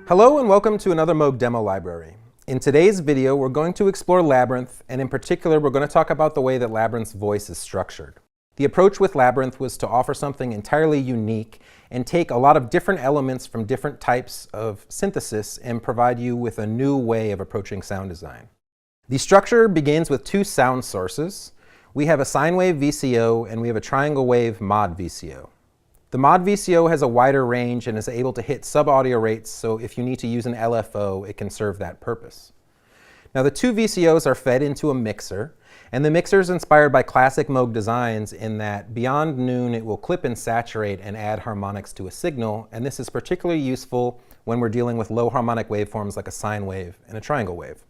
Hello and welcome to another MOOG demo library. In today's video, we're going to explore Labyrinth, and in particular, we're going to talk about the way that Labyrinth's voice is structured. The approach with Labyrinth was to offer something entirely unique and take a lot of different elements from different types of synthesis and provide you with a new way of approaching sound design. The structure begins with two sound sources. We have a sine wave VCO and we have a triangle wave mod VCO. The mod VCO has a wider range and is able to hit sub-audio rates, so if you need to use an LFO, it can serve that purpose. Now the two VCOs are fed into a mixer, and the mixer is inspired by classic MOOG designs in that beyond noon it will clip and saturate and add harmonics to a signal, and this is particularly useful when we're dealing with low harmonic waveforms like a sine wave and a triangle wave.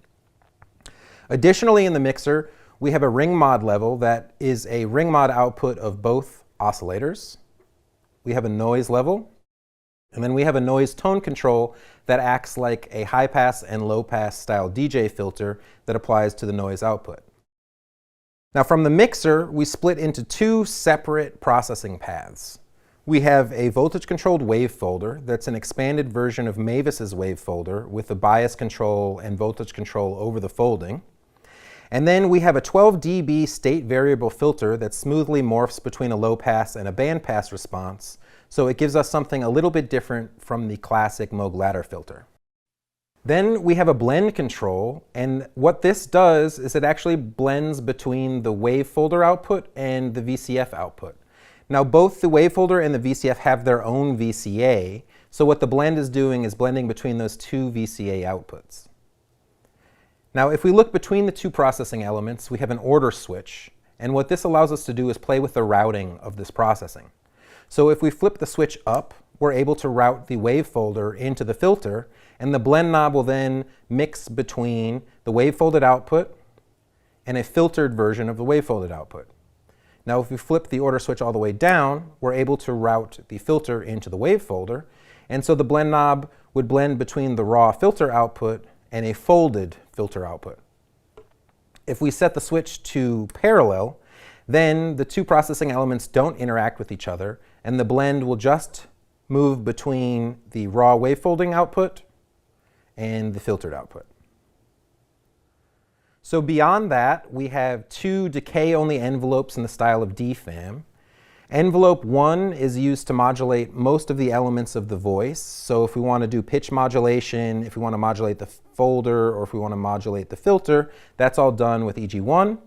Additionally, in the mixer, we have a ring mod level that is a ring mod output of both oscillators. We have a noise level, and then we have a noise tone control that acts like a high pass and low pass style DJ filter that applies to the noise output. Now from the mixer, we split into two separate processing paths. We have a voltage controlled wave folder that's an expanded version of Mavis's wave folder with the bias control and voltage control over the folding. And then we have a 12 dB state variable filter that smoothly morphs between a low pass and a band pass response, so it gives us something a little bit different from the classic MOOG ladder filter. Then we have a blend control, and what this does is it actually blends between the wave folder output and the VCF output. Now both the wave folder and the VCF have their own VCA, so what the blend is doing is blending between those two VCA outputs. Now if we look between the two processing elements, we have an order switch, and what this allows us to do is play with the routing of this processing. So if we flip the switch up, we're able to route the wave folder into the filter, and the blend knob will then mix between the wave folded output and a filtered version of the wave folded output. Now if we flip the order switch all the way down, we're able to route the filter into the wave folder, and so the blend knob would blend between the raw filter output and a folded filter output. If we set the switch to parallel, then the two processing elements don't interact with each other, and the blend will just move between the raw wavefolding output and the filtered output. So beyond that, we have two decay-only envelopes in the style of DFAM. Envelope 1 is used to modulate most of the elements of the voice. So if we want to do pitch modulation, if we want to modulate the folder, or if we want to modulate the filter, that's all done with EG1.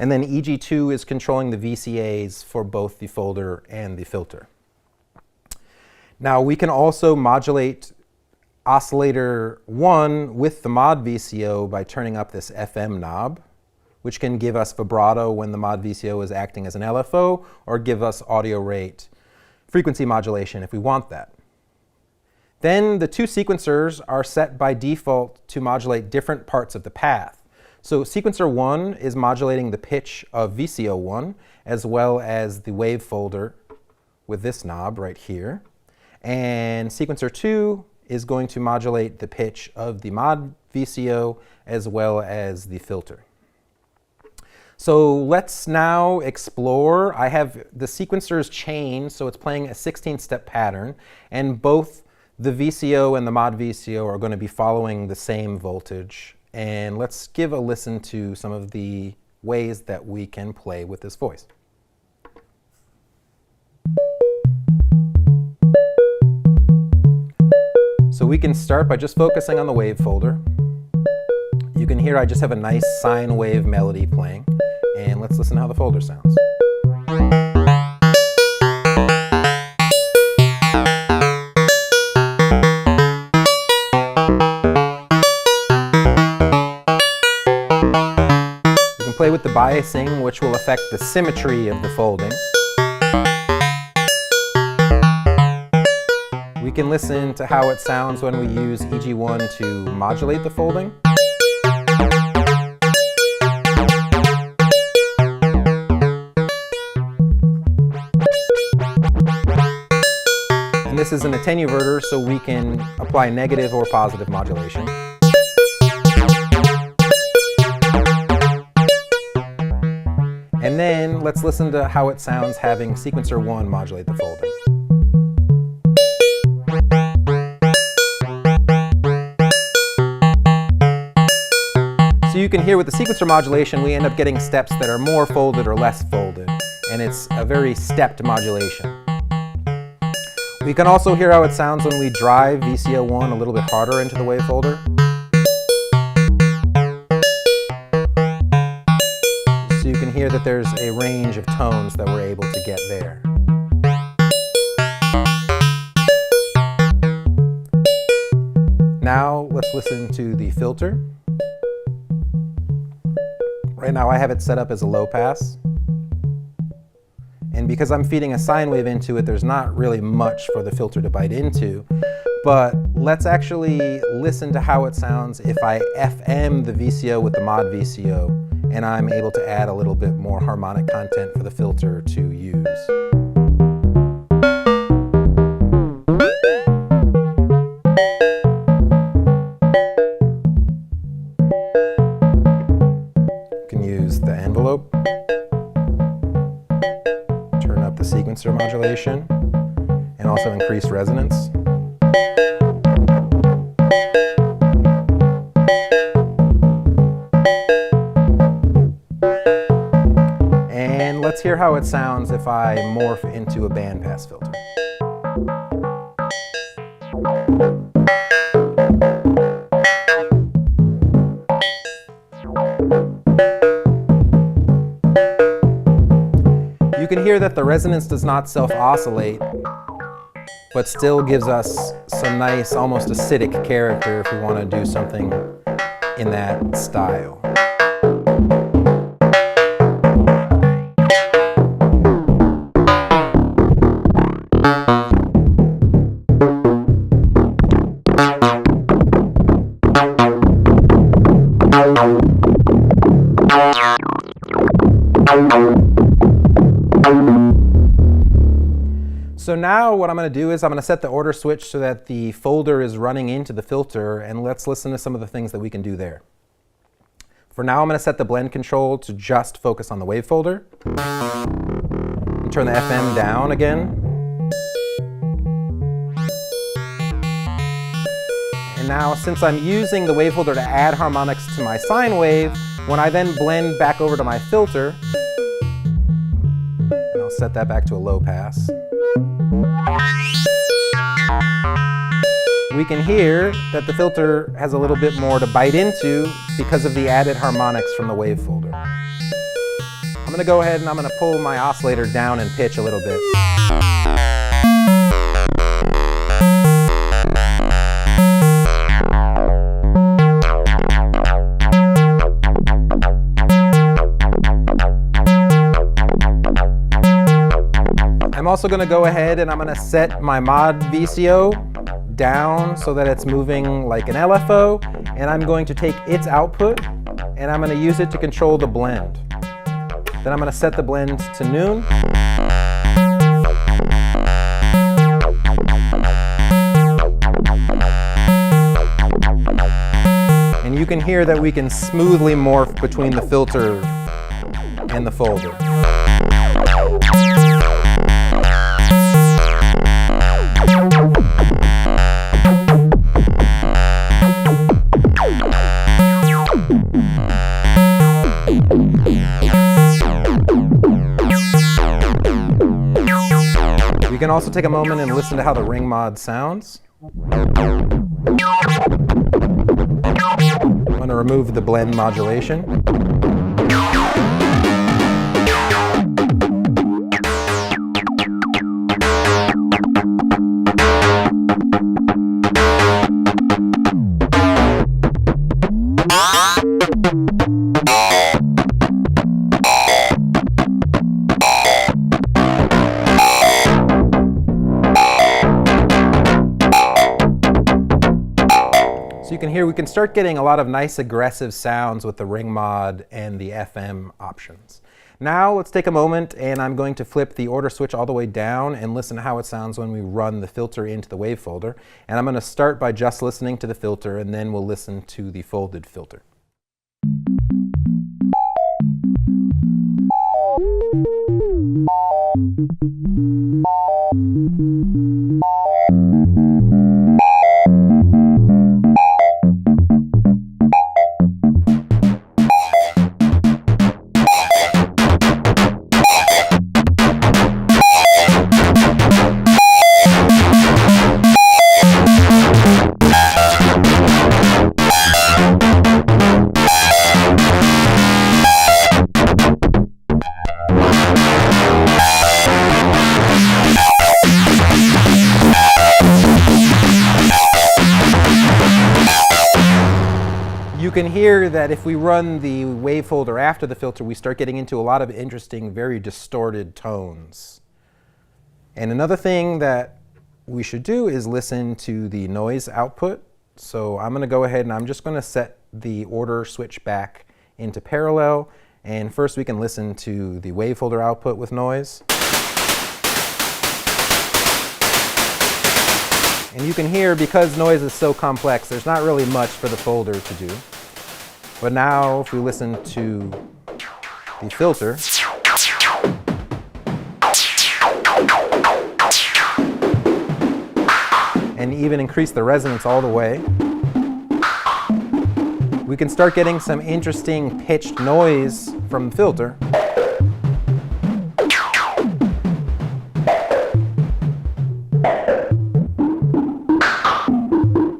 And then EG2 is controlling the VCAs for both the folder and the filter. Now we can also modulate oscillator 1 with the mod VCO by turning up this FM knob, which can give us vibrato when the mod VCO is acting as an LFO, or give us audio rate frequency modulation if we want that. Then the two sequencers are set by default to modulate different parts of the path. So sequencer 1 is modulating the pitch of VCO1 as well as the wave folder with this knob right here. And sequencer 2 is going to modulate the pitch of the mod VCO as well as the filter. So let's now explore. I have the sequencers chained, so it's playing a 16-step pattern, and both the VCO and the mod VCO are going to be following the same voltage. And let's give a listen to some of the ways that we can play with this voice. So we can start by just focusing on the wave folder. You can hear I just have a nice sine wave melody playing. And let's listen to how the folder sounds. We can play with the biasing, which will affect the symmetry of the folding. We can listen to how it sounds when we use EG1 to modulate the folding. This is an attenuverter, so we can apply negative or positive modulation. And then let's listen to how it sounds having sequencer 1 modulate the folding. you can hear with the sequencer modulation, we end up getting steps that are more folded or less folded, and it's a very stepped modulation. We can also hear how it sounds when we drive VCO1 a little bit harder into the wavefolder. So you can hear that there's a range of tones that we're able to get there. Now let's listen to the filter. Right now I have it set up as a low pass. And because I'm feeding a sine wave into it, there's not really much for the filter to bite into. But let's actually listen to how it sounds if I FM the VCO with the mod VCO, and I'm able to add a little bit more harmonic content for the filter to use. The envelope, turn up the sequencer modulation, and also increase resonance. And let's hear how it sounds if I morph into a bandpass filter. You can hear that the resonance does not self-oscillate, but still gives us some nice, almost acidic character if we want to do something in that style. So now what I'm going to do is I'm going to set the order switch so that the folder is running into the filter, and let's listen to some of the things that we can do there. For now I'm going to set the blend control to just focus on the wave folder. And turn the FM down again. And now since I'm using the wave folder to add harmonics to my sine wave, when I then blend back over to my filter, and I'll set that back to a low pass, we can hear that the filter has a little bit more to bite into because of the added harmonics from the wave folder. I'm going to go ahead and I'm going to pull my oscillator down in pitch a little bit. I'm also going to go ahead and I'm going to set my mod VCO down so that it's moving like an LFO, and I'm going to take its output and I'm going to use it to control the blend. Then I'm going to set the blend to noon. And you can hear that we can smoothly morph between the filter and the folder. We can also take a moment and listen to how the ring mod sounds. I'm going to remove the blend modulation. So you can hear we can start getting a lot of nice aggressive sounds with the ring mod and the FM options. Now let's take a moment and I'm going to flip the order switch all the way down and listen to how it sounds when we run the filter into the wave folder. And I'm going to start by just listening to the filter, and then we'll listen to the folded filter. can hear that if we run the wave folder after the filter, we start getting into a lot of interesting, very distorted tones. And another thing that we should do is listen to the noise output. So I'm going to go ahead and I'm just going to set the order switch back into parallel. And first we can listen to the wave folder output with noise. And you can hear, because noise is so complex, there's not really much for the folder to do. But now if we listen to the filter, and even increase the resonance all the way, we can start getting some interesting pitched noise from the filter.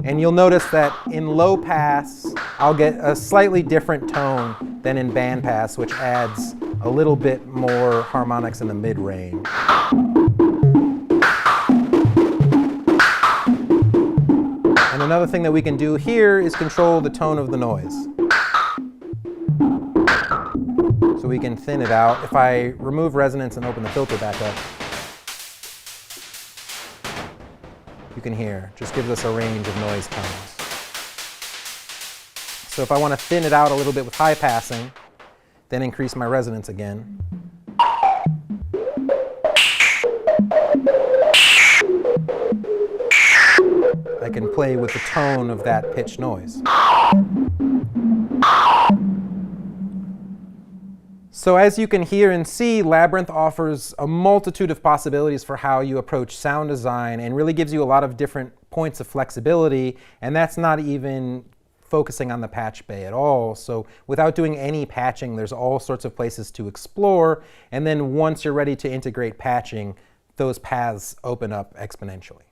And you'll notice that in low pass, I'll get a slightly different tone than in band pass, which adds a little bit more harmonics in the mid-range. And another thing that we can do here is control the tone of the noise. So we can thin it out. If I remove resonance and open the filter back up, you can hear, just gives us a range of noise tones. So if I want to thin it out a little bit with high passing, then increase my resonance again, I can play with the tone of that pitch noise. So as you can hear and see, Labyrinth offers a multitude of possibilities for how you approach sound design and really gives you a lot of different points of flexibility, and that's not even focusing on the patch bay at all. So without doing any patching, there's all sorts of places to explore, and then once you're ready to integrate patching, those paths open up exponentially.